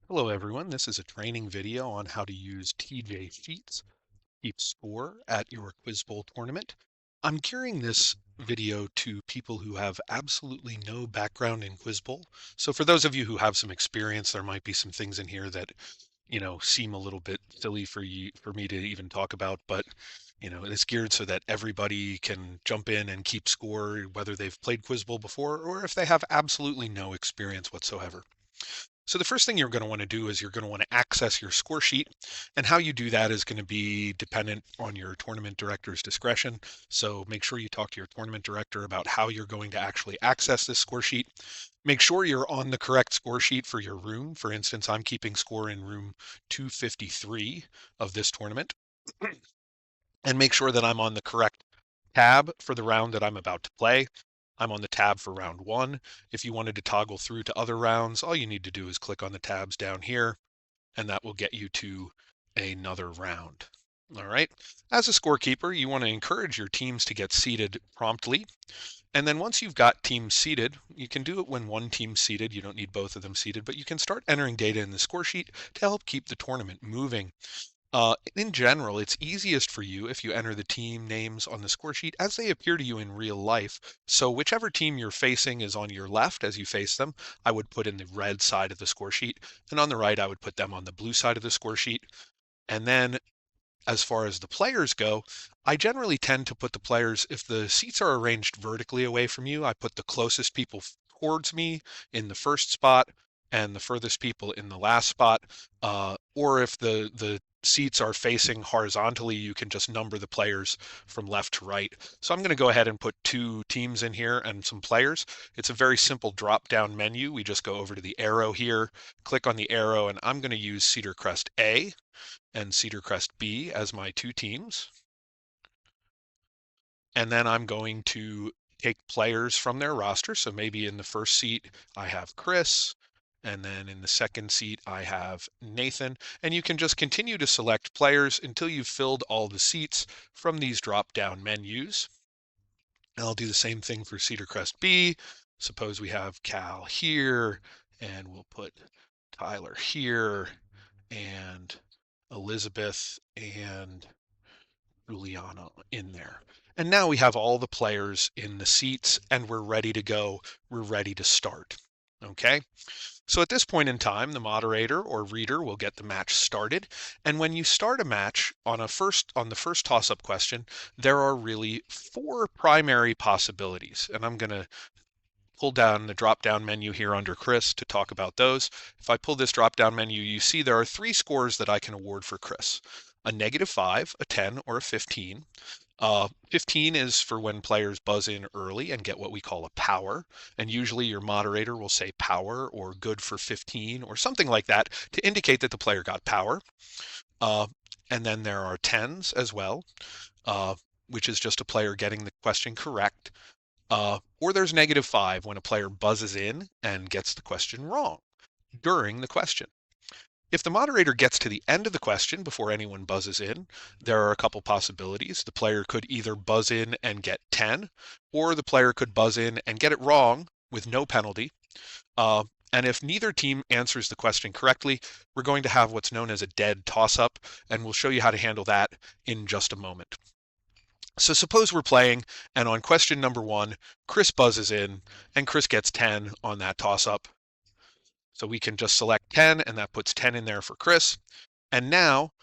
Hello everyone, this is a training video on how to use TJ Sheets to keep score at your Quiz Bowl tournament. I'm gearing this video to people who have absolutely no background in Quiz Bowl. So for those of you who have some experience, there might be some things in here that, seem a little bit silly for me to even talk about, but it's geared so that everybody can jump in and keep score, whether they've played Quiz Bowl before or if they have absolutely no experience whatsoever. So the first thing you're going to want to do is you're going to want to access your score sheet. And how you do that is going to be dependent on your tournament director's discretion. So make sure you talk to your tournament director about how you're going to actually access this score sheet. Make sure you're on the correct score sheet for your room. For instance, I'm keeping score in room 253 of this tournament. And make sure that I'm on the correct tab for the round that I'm about to play. I'm on the tab for round one. If you wanted to toggle through to other rounds, all you need to do is click on the tabs down here, and that will get you to another round. All right. As a scorekeeper, you want to encourage your teams to get seated promptly. And then once you've got teams seated, you can do it when one team's seated. You don't need both of them seated, but you can start entering data in the score sheet to help keep the tournament moving. In general, it's easiest for you if you enter the team names on the score sheet as they appear to you in real life. So whichever team you're facing is on your left as you face them, I would put in the red side of the score sheet. And on the right, I would put them on the blue side of the score sheet. And then as far as the players go, I generally tend to put the players, if the seats are arranged vertically away from you, I put the closest people towards me in the first spot and the furthest people in the last spot. Or if the seats are facing horizontally, you can just number the players from left to right. So I'm going to go ahead and put two teams in here and some players. It's a very simple drop down menu. We just go over to the arrow here, click on the arrow, and I'm going to use Cedar Crest A and Cedar Crest B as my two teams. And then I'm going to take players from their roster. So maybe in the first seat, I have Chris. And then in the second seat, I have Nathan. And you can just continue to select players until you've filled all the seats from these drop down menus. And I'll do the same thing for Cedar Crest B. Suppose we have Cal here, and we'll put Tyler here, and Elizabeth and Juliana in there. And now we have all the players in the seats and we're ready to go. We're ready to start. Okay. So at this point in time, the moderator or reader will get the match started. And when you start a match on the first toss-up question, there are really four primary possibilities. And I'm going to pull down the drop-down menu here under Chris to talk about those. If I pull this drop-down menu, you see there are three scores that I can award for Chris: a -5, a 10, or a 15. 15 is for when players buzz in early and get what we call a power. And usually your moderator will say power or good for 15 or something like that to indicate that the player got power. Uh, and then there are 10s as well, uh, which is just a player getting the question correct. Or there's -5 when a player buzzes in and gets the question wrong during the question. If the moderator gets to the end of the question before anyone buzzes in, there are a couple possibilities. The player could either buzz in and get 10, or the player could buzz in and get it wrong with no penalty. And if neither team answers the question correctly, we're going to have what's known as a dead toss-up, and we'll show you how to handle that in just a moment. So suppose we're playing, and on question number one, Chris buzzes in, and Chris gets 10 on that toss-up. So we can just select 10, and that puts 10 in there for Chris. And now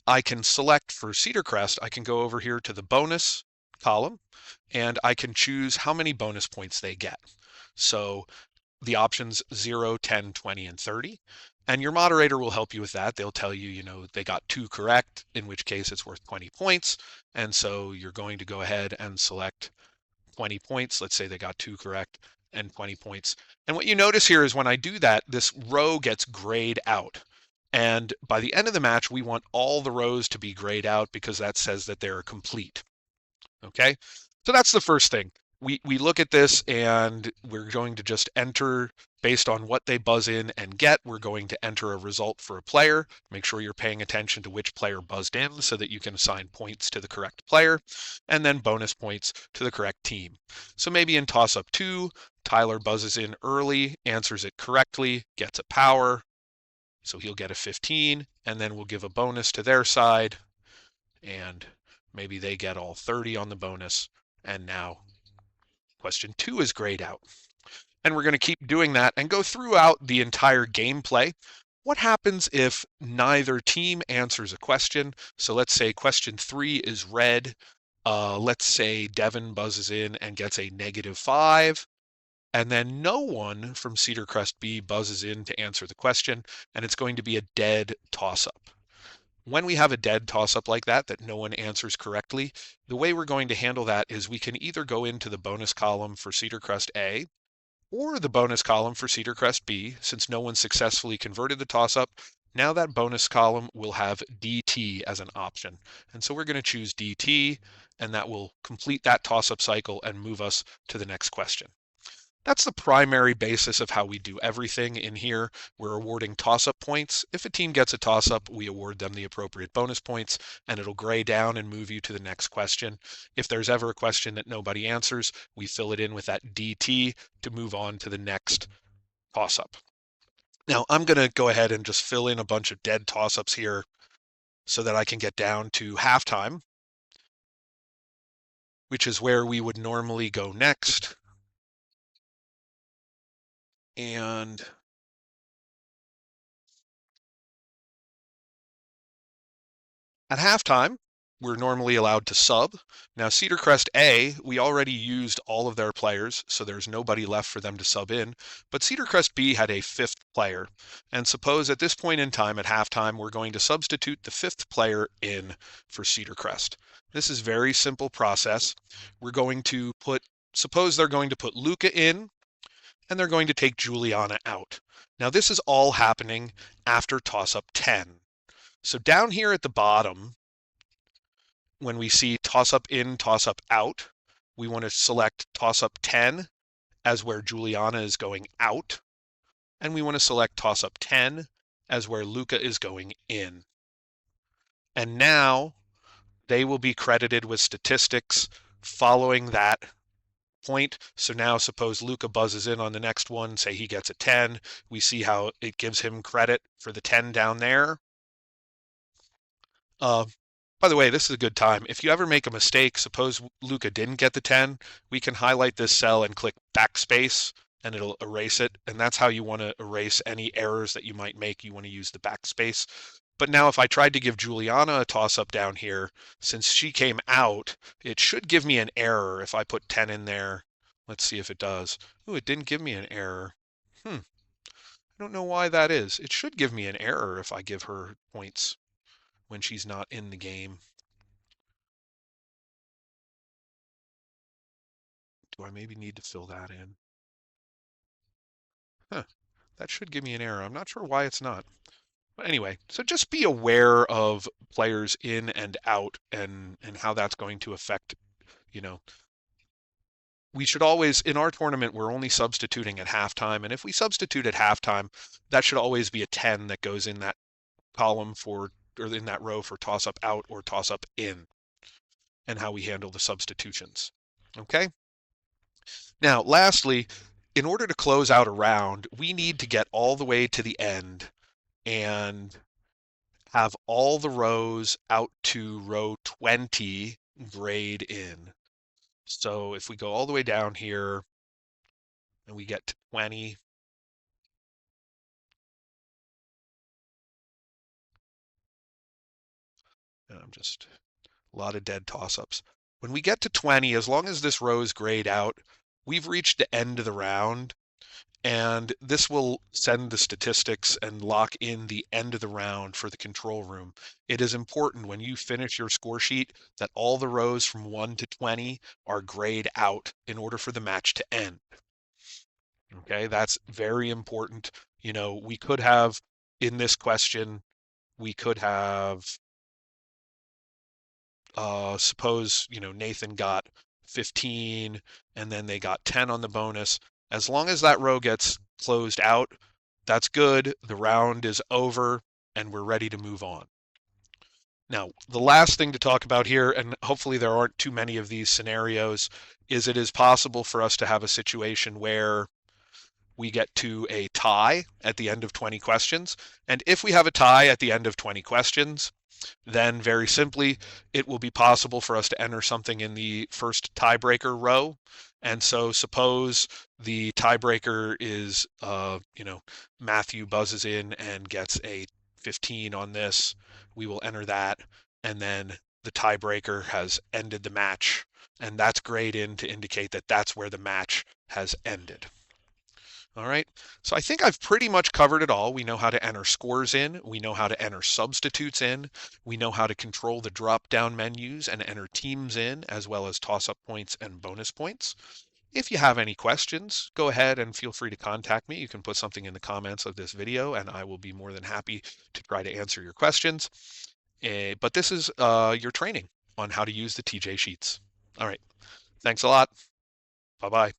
I can select for Cedar Crest, I can go over here to the bonus column, and I can choose how many bonus points they get. So the options 0, 10, 20, and 30. And your moderator will help you with that. They'll tell you, they got 2 correct, in which case it's worth 20 points. And so you're going to go ahead and select 20 points. Let's say they got 2 correct and 20 points. And what you notice here is when I do that, this row gets grayed out. And by the end of the match, we want all the rows to be grayed out because that says that they're complete. Okay, so that's the first thing. We look at this and we're going to just enter based on what they buzz in and get. We're going to enter a result for a player. Make sure you're paying attention to which player buzzed in so that you can assign points to the correct player, and then bonus points to the correct team. So maybe in toss-up 2, Tyler buzzes in early, answers it correctly, gets a power. So he'll get a 15, and then we'll give a bonus to their side, and maybe they get all 30 on the bonus. And now question 2 is grayed out. And we're going to keep doing that and go throughout the entire gameplay. What happens if neither team answers a question? So let's say question 3 is red. Let's say Devin buzzes in and gets a -5. And then no one from Cedar Crest B buzzes in to answer the question, and it's going to be a dead toss-up. When we have a dead toss-up like that no one answers correctly, the way we're going to handle that is we can either go into the bonus column for Cedar Crest A or the bonus column for Cedar Crest B. Since no one successfully converted the toss-up, now that bonus column will have DT as an option. And so we're going to choose DT, and that will complete that toss-up cycle and move us to the next question. That's the primary basis of how we do everything in here. We're awarding toss-up points. If a team gets a toss-up, we award them the appropriate bonus points, and it'll gray down and move you to the next question. If there's ever a question that nobody answers, we fill it in with that DT to move on to the next toss-up. Now, I'm going to go ahead and just fill in a bunch of dead toss-ups here so that I can get down to halftime, which is where we would normally go next. And at halftime, we're normally allowed to sub. Now, Cedar Crest A, we already used all of their players, so there's nobody left for them to sub in. But Cedar Crest B had a 5th player. And suppose at this point in time, at halftime, we're going to substitute the 5th player in for Cedar Crest. This is a very simple process. We're going to suppose they're going to put Luca in, and they're going to take Juliana out. Now, this is all happening after toss-up 10. So down here at the bottom, when we see toss-up in, toss-up out, we want to select toss-up 10 as where Juliana is going out, and we want to select toss-up 10 as where Luca is going in. And now they will be credited with statistics following that point. So now suppose Luca buzzes in on the next one, say he gets a 10. We see how it gives him credit for the 10 down there. By the way, this is a good time. If you ever make a mistake, suppose Luca didn't get the 10, we can highlight this cell and click backspace and it'll erase it. And that's how you want to erase any errors that you might make. You want to use the backspace. But now if I tried to give Juliana a toss-up down here, since she came out, it should give me an error if I put 10 in there. Let's see if it does. Ooh, it didn't give me an error. I don't know why that is. It should give me an error if I give her points when she's not in the game. Do I maybe need to fill that in? That should give me an error. I'm not sure why it's not. But anyway, so just be aware of players in and out and how that's going to affect, we should always, in our tournament, we're only substituting at halftime. And if we substitute at halftime, that should always be a 10 that goes in that column or in that row for toss up out or toss up in, and how we handle the substitutions. Okay? Now, lastly, in order to close out a round, we need to get all the way to the end and have all the rows out to row 20 grayed in. So if we go all the way down here and we get to 20, and I'm just a lot of dead toss-ups. When we get to 20, as long as this row is grayed out, we've reached the end of the round, and this will send the statistics and lock in the end of the round for the control room. It is important when you finish your score sheet that all the rows from 1 to 20 are grayed out in order for the match to end. Okay, that's very important. We could have, in this question, we could have, suppose, Nathan got 15 and then they got 10 on the bonus. As long as that row gets closed out, that's good. The round is over and we're ready to move on. Now, the last thing to talk about here, and hopefully there aren't too many of these scenarios, is it is possible for us to have a situation where we get to a tie at the end of 20 questions. And if we have a tie at the end of 20 questions, then very simply, it will be possible for us to enter something in the first tiebreaker row. And so suppose the tiebreaker is, Matthew buzzes in and gets a 15 on this. We will enter that. And then the tiebreaker has ended the match. And that's grayed in to indicate that that's where the match has ended. All right, so I think I've pretty much covered it all. We know how to enter scores in, we know how to enter substitutes in, we know how to control the drop-down menus and enter teams in, as well as toss-up points and bonus points. If you have any questions, go ahead and feel free to contact me. You can put something in the comments of this video, and I will be more than happy to try to answer your questions. But this is your training on how to use the TJ Sheets. All right, thanks a lot. Bye-bye.